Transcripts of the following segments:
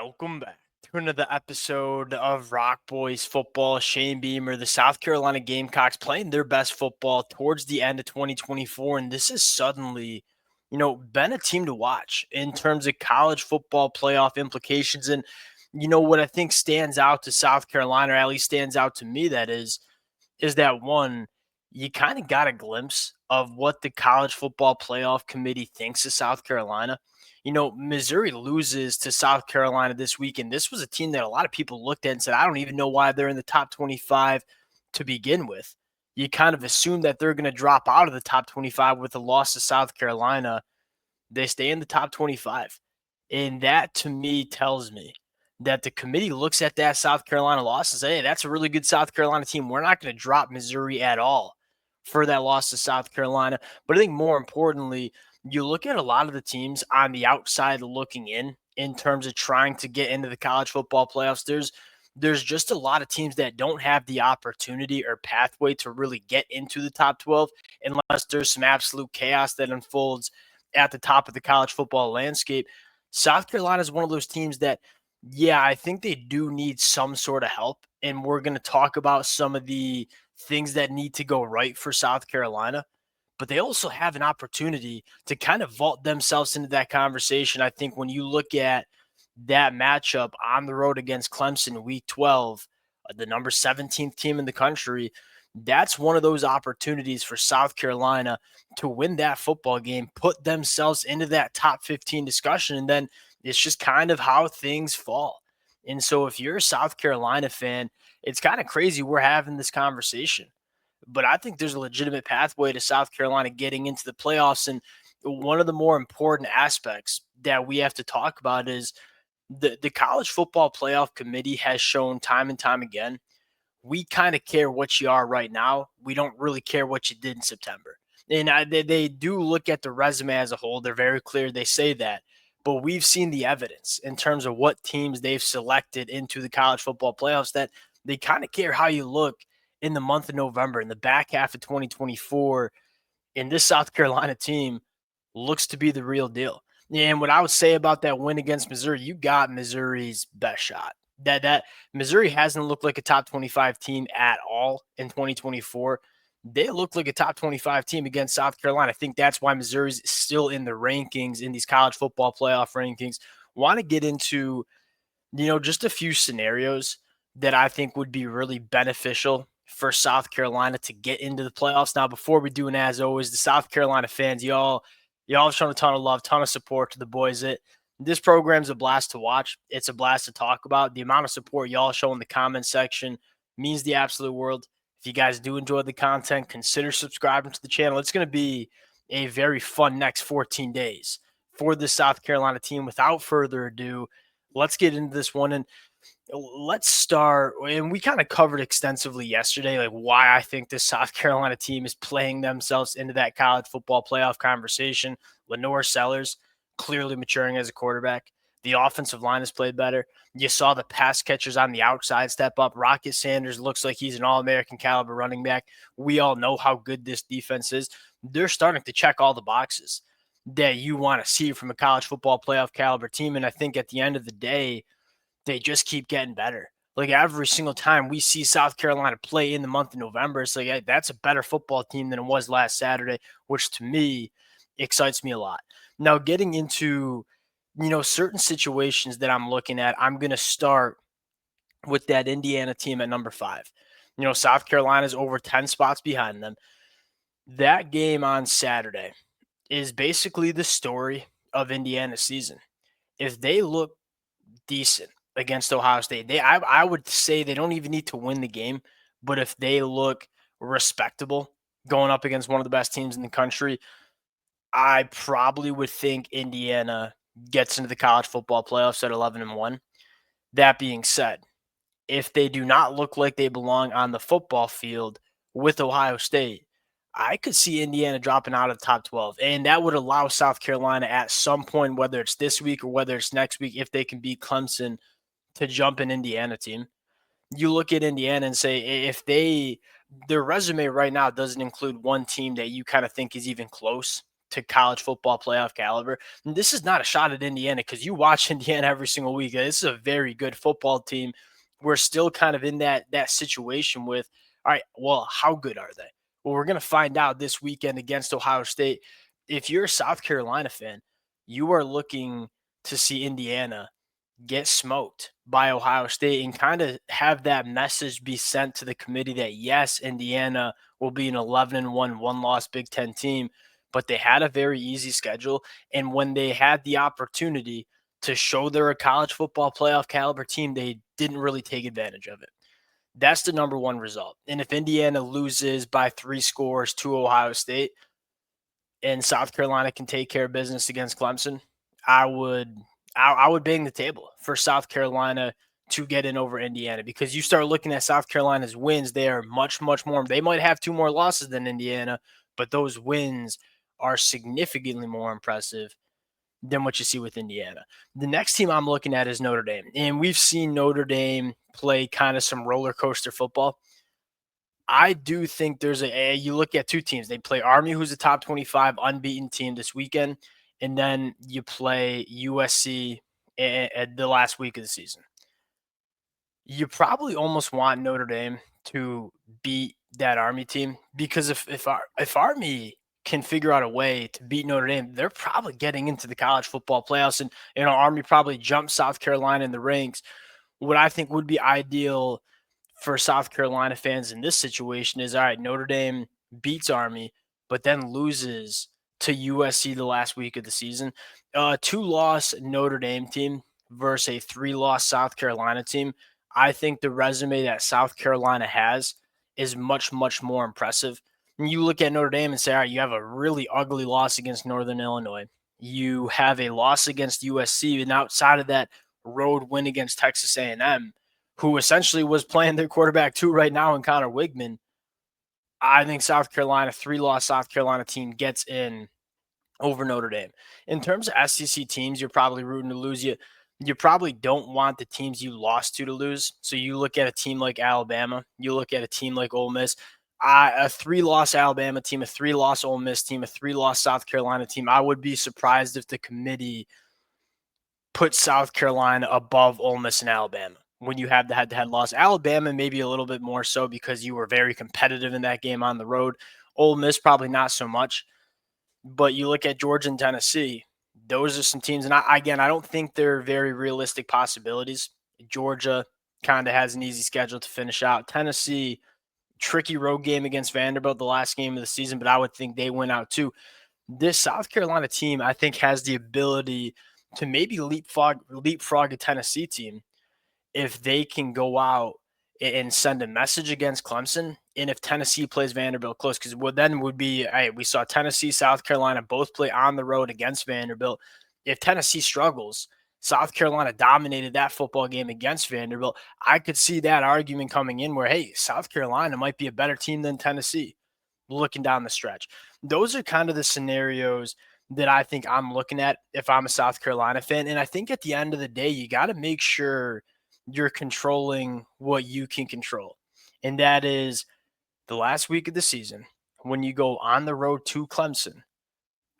Welcome back to another episode of Rock Boys Football. Shane Beamer, the South Carolina Gamecocks playing their best football towards the end of 2024. And this has suddenly, been a team to watch in terms of college football playoff implications. And, what I think stands out to South Carolina, or at least stands out to me, is that one, you kind of got a glimpse of what the college football playoff committee thinks of South Carolina. Missouri loses to South Carolina this week, and this was a team that a lot of people looked at and said, I don't even know why they're in the top 25 to begin with. You kind of assume that they're going to drop out of the top 25 with a loss to South Carolina. They stay in the top 25. And that to me tells me that the committee looks at that South Carolina loss and say, hey, that's a really good South Carolina team. We're not going to drop Missouri at all for that loss to South Carolina. But I think more importantly, you look at a lot of the teams on the outside looking in terms of trying to get into the college football playoffs. There's just a lot of teams that don't have the opportunity or pathway to really get into the top 12 unless there's some absolute chaos that unfolds at the top of the college football landscape. South Carolina is one of those teams that, yeah, I think they do need some sort of help. And we're going to talk about some of the things that need to go right for South Carolina. But they also have an opportunity to kind of vault themselves into that conversation. I think when you look at that matchup on the road against Clemson week 12, the number 17th team in the country, that's one of those opportunities for South Carolina to win that football game, put themselves into that top 15 discussion, and then it's just kind of how things fall. And so if you're a South Carolina fan, it's kind of crazy we're having this conversation. But I think there's a legitimate pathway to South Carolina getting into the playoffs. And one of the more important aspects that we have to talk about is the college football playoff committee has shown time and time again, we kind of care what you are right now. We don't really care what you did in September. And they do look at the resume as a whole. They're very clear. They say that. But we've seen the evidence in terms of what teams they've selected into the college football playoffs that they kind of care how you look in the month of November, in the back half of 2024. And this South Carolina team looks to be the real deal. And what I would say about that win against Missouri, you got Missouri's best shot. That Missouri hasn't looked like a top 25 team at all in 2024. They look like a top 25 team against South Carolina. I think that's why Missouri's still in the rankings, in these college football playoff rankings. Want to get into, just a few scenarios that I think would be really beneficial for South Carolina to get into the playoffs. Now, before we do, and as always, the South Carolina fans, y'all have shown a ton of love, ton of support to the boys. This program's a blast to watch. It's a blast to talk about. The amount of support y'all show in the comment section means the absolute world. If you guys do enjoy the content, consider subscribing to the channel. It's going to be a very fun next 14 days for the South Carolina team. Without further ado, let's get into this one. And let's start, and we kind of covered extensively yesterday, like why I think this South Carolina team is playing themselves into that college football playoff conversation. Lenore Sellers clearly maturing as a quarterback. The offensive line has played better. You saw the pass catchers on the outside step up. Rocket Sanders looks like he's an All-American caliber running back. We all know how good this defense is. They're starting to check all the boxes that you want to see from a college football playoff caliber team. And I think at the end of the day, they just keep getting better. Like every single time we see South Carolina play in the month of November, it's like, hey, that's a better football team than it was last Saturday, which to me excites me a lot. Now, getting into, certain situations that I'm looking at, I'm going to start with that Indiana team at number 5. South Carolina's over 10 spots behind them. That game on Saturday is basically the story of Indiana's season. If they look decent against Ohio State, I would say they don't even need to win the game, but if they look respectable going up against one of the best teams in the country, I probably would think Indiana gets into the college football playoffs at 11-1. That being said, if they do not look like they belong on the football field with Ohio State, I could see Indiana dropping out of the top 12. And that would allow South Carolina at some point, whether it's this week or whether it's next week, if they can beat Clemson, to jump an Indiana team. You look at Indiana and say, if their resume right now doesn't include one team that you kind of think is even close to college football playoff caliber. And this is not a shot at Indiana because you watch Indiana every single week. This is a very good football team. We're still kind of in that situation with, all right, well, how good are they? Well, we're going to find out this weekend against Ohio State. If you're a South Carolina fan, you are looking to see Indiana get smoked by Ohio State and kind of have that message be sent to the committee that yes, Indiana will be an 11-1 one-loss Big Ten team, but they had a very easy schedule. And when they had the opportunity to show they're a college football playoff caliber team, they didn't really take advantage of it. That's the number one result. And if Indiana loses by 3 scores to Ohio State and South Carolina can take care of business against Clemson, I would I would bang the table for South Carolina to get in over Indiana, because you start looking at South Carolina's wins, they are much, much more. They might have 2 more losses than Indiana, but those wins are significantly more impressive than what you see with Indiana. The next team I'm looking at is Notre Dame, and we've seen Notre Dame play kind of some roller coaster football. I do think there's you look at 2 teams. They play Army, who's a top 25 unbeaten team this weekend, and then you play USC at the last week of the season. You probably almost want Notre Dame to beat that Army team, because if Army can figure out a way to beat Notre Dame, they're probably getting into the college football playoffs, and Army probably jumps South Carolina in the ranks. What I think would be ideal for South Carolina fans in this situation is, all right, Notre Dame beats Army, but then loses to USC the last week of the season. 2-loss Notre Dame team versus a 3-loss South Carolina team. I think the resume that South Carolina has is much, much more impressive. And you look at Notre Dame and say, all right, you have a really ugly loss against Northern Illinois. You have a loss against USC, and outside of that, road win against Texas A&M, who essentially was playing their quarterback too right now in Connor Wigman. I think South Carolina, 3-loss South Carolina team gets in over Notre Dame. In terms of SEC teams, you're probably rooting to lose. You probably don't want the teams you lost to lose. So you look at a team like Alabama, you look at a team like Ole Miss. A 3-loss Alabama team, a 3-loss Ole Miss team, a 3-loss South Carolina team. I would be surprised if the committee put South Carolina above Ole Miss and Alabama when you have the head-to-head loss. Alabama maybe a little bit more so because you were very competitive in that game on the road. Ole Miss probably not so much. But you look at Georgia and Tennessee, those are some teams. And I don't think they're very realistic possibilities. Georgia kind of has an easy schedule to finish out. Tennessee, tricky road game against Vanderbilt, the last game of the season, but I would think they win out too. This South Carolina team, I think, has the ability to maybe leapfrog a Tennessee team if they can go out and send a message against Clemson, and if Tennessee plays Vanderbilt close, because what then would be, hey, we saw Tennessee, South Carolina both play on the road against Vanderbilt. If Tennessee struggles, South Carolina dominated that football game against Vanderbilt. I could see that argument coming in where, hey, South Carolina might be a better team than Tennessee looking down the stretch. Those are kind of the scenarios that I think I'm looking at if I'm a South Carolina fan. And I think at the end of the day, you got to make sure you're controlling what you can control. And that is the last week of the season, when you go on the road to Clemson,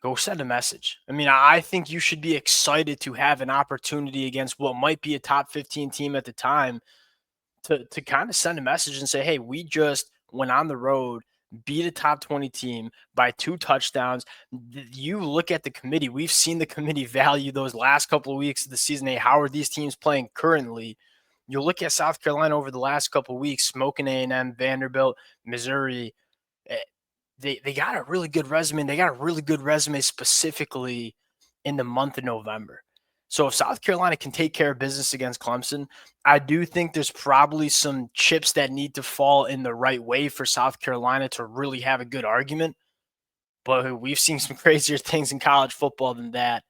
go send a message. I mean, I think you should be excited to have an opportunity against what might be a top 15 team at the time to kind of send a message and say, hey, we just went on the road, beat a top 20 team by 2 touchdowns. You look at the committee. We've seen the committee value those last couple of weeks of the season. Hey, how are these teams playing currently? You look at South Carolina over the last couple of weeks, smoking A&M, Vanderbilt, Missouri. They got a really good resume. They got a really good resume specifically in the month of November. So if South Carolina can take care of business against Clemson, I do think there's probably some chips that need to fall in the right way for South Carolina to really have a good argument. But we've seen some crazier things in college football than that.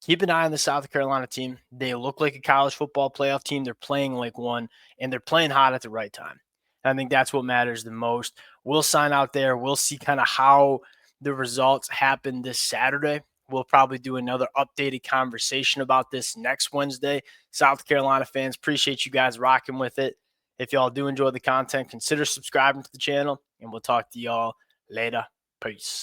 Keep an eye on the South Carolina team. They look like a college football playoff team. They're playing like one, and they're playing hot at the right time. I think that's what matters the most. We'll sign out there. We'll see kind of how the results happen this Saturday. We'll probably do another updated conversation about this next Wednesday. South Carolina fans, appreciate you guys rocking with it. If y'all do enjoy the content, consider subscribing to the channel, and we'll talk to y'all later. Peace.